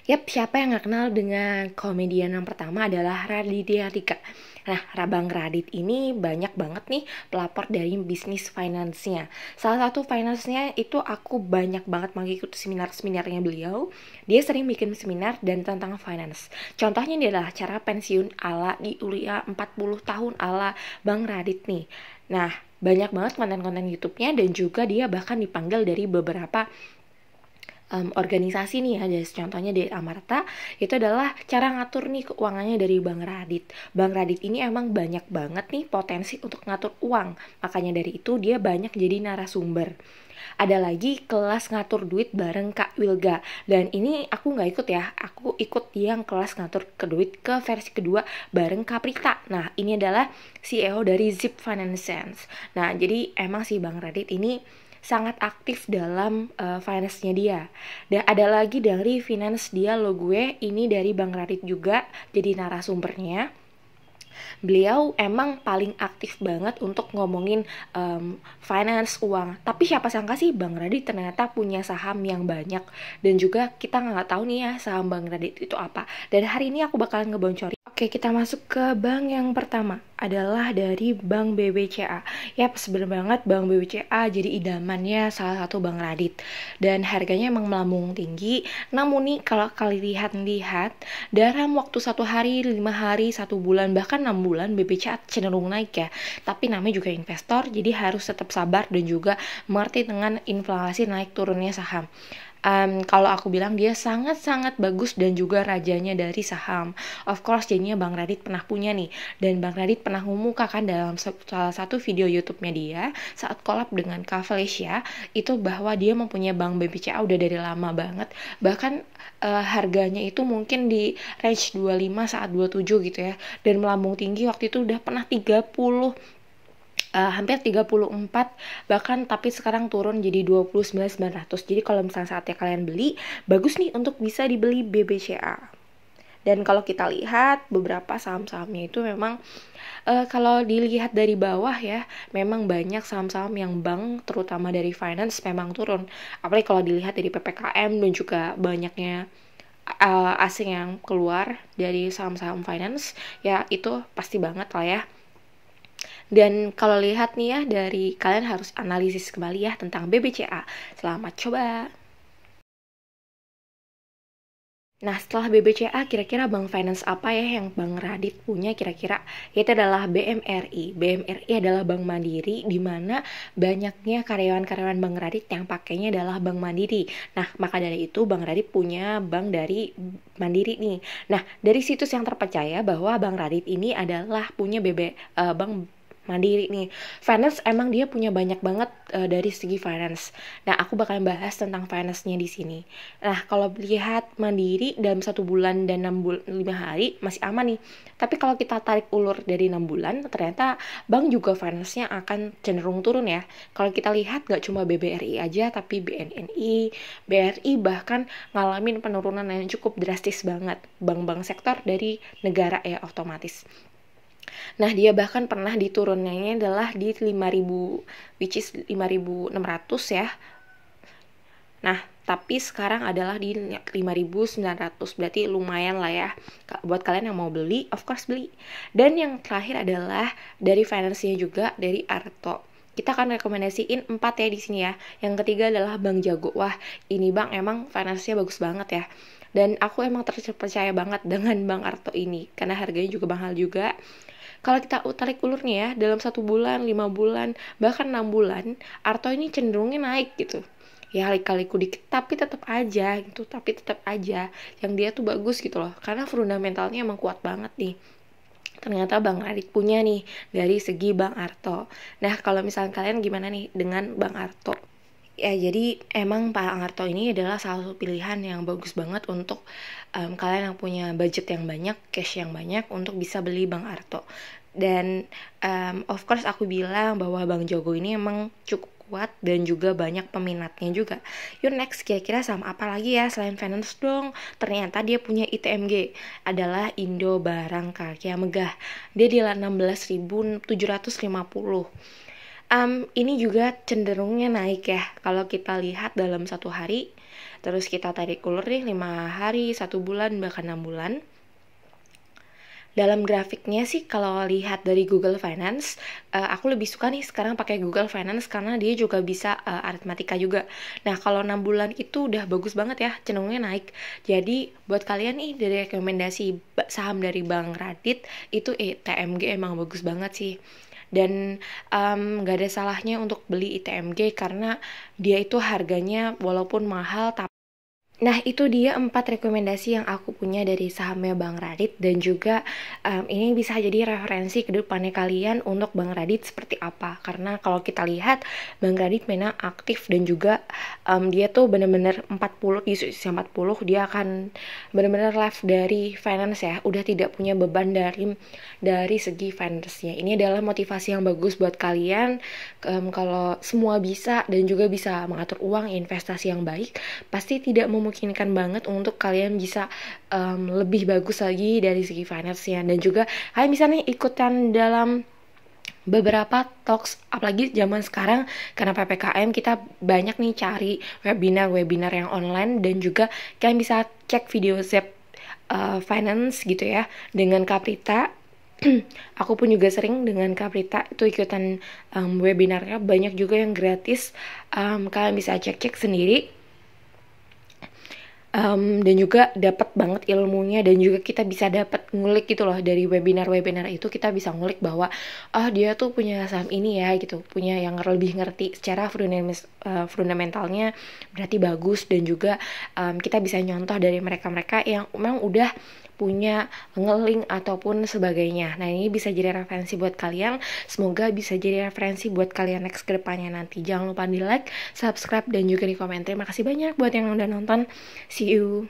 Yap, siapa yang nggak kenal dengan komedian yang pertama adalah Raditya Dika. Nah, Bang Radit ini banyak banget nih pelapor dari bisnis finance-nya. Salah satu finance-nya itu aku banyak banget mengikuti seminar-seminarnya beliau. Dia sering bikin seminar dan tentang finance. Contohnya ini adalah cara pensiun ala di usia 40 tahun ala Bang Radit nih. Nah, banyak banget konten-konten YouTube-nya dan juga dia bahkan dipanggil dari beberapa organisasi nih ya, jadi contohnya dari Amarta itu adalah cara ngatur nih keuangannya dari Bang Radit. Bang Radit ini emang banyak banget nih potensi untuk ngatur uang, makanya dari itu dia banyak jadi narasumber. Ada lagi kelas ngatur duit bareng Kak Wilga, dan ini aku nggak ikut ya, aku ikut yang kelas ngatur ke duit ke versi kedua bareng Kak Prita. Nah, ini adalah CEO dari Zip Finance Sense. Nah, jadi emang sih Bang Radit ini sangat aktif dalam finance-nya dia. Dan ada lagi dari finance dia lo gue, ini dari Bang Radit juga jadi narasumbernya. Beliau emang paling aktif banget untuk ngomongin finance, uang. Tapi siapa sangka sih Bang Radit ternyata punya saham yang banyak. Dan juga kita nggak tahu nih ya saham Bang Radit itu apa. Dan hari ini aku bakalan ngebocorin. Oke, kita masuk ke bank yang pertama adalah dari Bank BBCA. Yap, sebenarnya banget Bank BBCA jadi idamannya salah satu Bang Radit. Dan harganya emang melambung tinggi. Namun nih kalau kalian lihat-lihat dalam waktu 1 hari, 5 hari, 1 bulan, bahkan 6 bulan BBCA cenderung naik ya. Tapi namanya juga investor, jadi harus tetap sabar dan juga mengerti dengan inflasi naik turunnya saham. Kalau aku bilang dia sangat-sangat bagus dan juga rajanya dari saham. Of course jadinya Bang Radit pernah punya nih. Dan Bang Radit pernah memukakan dalam salah satu video YouTube-nya dia saat collab dengan Kak Felicia itu bahwa dia mempunyai Bank BBCA udah dari lama banget. Bahkan harganya itu mungkin di range 25 saat 27 gitu ya. Dan melambung tinggi waktu itu udah pernah 30 hampir 34 bahkan, tapi sekarang turun jadi 29.900. Jadi kalau misalnya saatnya kalian beli, bagus nih untuk bisa dibeli BBCA. Dan kalau kita lihat beberapa saham-sahamnya itu memang kalau dilihat dari bawah ya, memang banyak saham-saham yang bank terutama dari finance memang turun. Apalagi kalau dilihat dari PPKM dan juga banyaknya asing yang keluar dari saham-saham finance, ya itu pasti banget lah ya. Dan kalau lihat nih ya, dari kalian harus analisis kembali ya tentang BBCA. Selamat coba. Nah, setelah BBCA, kira-kira bank finance apa ya yang Bang Radit punya kira-kira? Itu adalah BMRI. BMRI adalah bank mandiri di mana banyaknya karyawan-karyawan Bang Radit yang pakainya adalah bank mandiri. Nah, maka dari itu Bang Radit punya bank dari mandiri nih. Nah, dari situs yang terpercaya bahwa Bang Radit ini adalah punya bank mandiri nih. Finance emang dia punya banyak banget dari segi finance. Nah, aku bakal bahas tentang finance-nya di sini. Nah, kalau lihat mandiri dalam 1 bulan dan 5 hari masih aman nih. Tapi kalau kita tarik ulur dari 6 bulan, ternyata bank juga finance-nya akan cenderung turun ya. Kalau kita lihat gak cuma BBRI aja, tapi BNNI, BRI bahkan ngalamin penurunan yang cukup drastis banget. Bank-bank sektor dari negara ya otomatis. Nah, dia bahkan pernah diturunnya adalah di 5.000, which is 5.600 ya. Nah, tapi sekarang adalah di 5.900, berarti lumayan lah ya. Buat kalian yang mau beli, of course beli. Dan yang terakhir adalah dari finance-nya juga, dari Arto. Kita akan rekomendasiin 4 ya di sini ya. Yang ketiga adalah Bank Jago. Wah, ini bank emang finance-nya bagus banget ya. Dan aku emang terpercaya banget dengan Bank Arto ini, karena harganya juga mahal juga. Kalau kita tarik ulurnya ya, dalam 1 bulan, 5 bulan, bahkan 6 bulan, Arto ini cenderungnya naik gitu. Ya kali-kaliku dikit, tapi tetap aja gitu, yang dia tuh bagus gitu loh, karena fundamentalnya emang kuat banget nih. Ternyata Bang Radit punya nih dari segi Bang Arto. Nah, kalau misalnya kalian gimana nih dengan Bang Arto? Ya, jadi emang Bang Arto ini adalah salah satu pilihan yang bagus banget untuk kalian yang punya budget yang banyak, cash yang banyak untuk bisa beli Bang Arto. Dan of course aku bilang bahwa Bang Jogo ini emang cukup kuat dan juga banyak peminatnya juga. Yuk next, kira-kira saham apa lagi ya selain finance dong? Ternyata dia punya ITMG, adalah Indo Barang Karya Megah. Dia di 16.750. Ini juga cenderungnya naik ya. Kalau kita lihat dalam 1 hari, Terus kita tarik ulur nih 5 hari, 1 bulan, bahkan 6 bulan. Dalam grafiknya sih kalau lihat dari Google Finance, aku lebih suka nih sekarang pakai Google Finance karena dia juga bisa aritmatika juga. Nah, kalau 6 bulan itu udah bagus banget ya, cenderungnya naik. Jadi buat kalian nih dari rekomendasi saham dari Bank Radit itu ITMG emang bagus banget sih. Dan gak ada salahnya untuk beli ITMG karena dia itu harganya walaupun mahal tapi nah, itu dia 4 rekomendasi yang aku punya dari sahamnya Bang Radit dan juga ini bisa jadi referensi ke depannya kalian untuk Bang Radit seperti apa. Karena kalau kita lihat Bang Radit memang aktif dan juga dia tuh bener-bener 40 di usia 40 dia akan bener-bener left dari finance ya. Udah tidak punya beban dari segi finance-nya. Ini adalah motivasi yang bagus buat kalian kalau semua bisa dan juga bisa mengatur uang investasi yang baik, pasti tidak memungkinkan banget untuk kalian bisa lebih bagus lagi dari segi finance-nya. Dan juga kalian bisa nih ikutan dalam beberapa talks, apalagi zaman sekarang karena PPKM kita banyak nih cari webinar yang online dan juga kalian bisa cek video Zep Finance gitu ya dengan Kaprita. Aku pun juga sering dengan Kaprita itu ikutan webinarnya, banyak juga yang gratis. Kalian bisa cek-cek sendiri. Dan juga dapat banget ilmunya dan juga kita bisa dapat ngulik gitu loh dari webinar itu. Kita bisa ngulik bahwa dia tuh punya saham ini ya gitu, punya yang lebih ngerti secara fundamentalnya berarti bagus. Dan juga kita bisa nyontoh dari mereka yang memang udah punya ngelink ataupun sebagainya. Nah, ini bisa jadi referensi buat kalian. Semoga bisa jadi referensi buat kalian next ke depannya nanti. Jangan lupa di like, subscribe, dan juga di komen. Terima kasih banyak buat yang udah nonton. See you.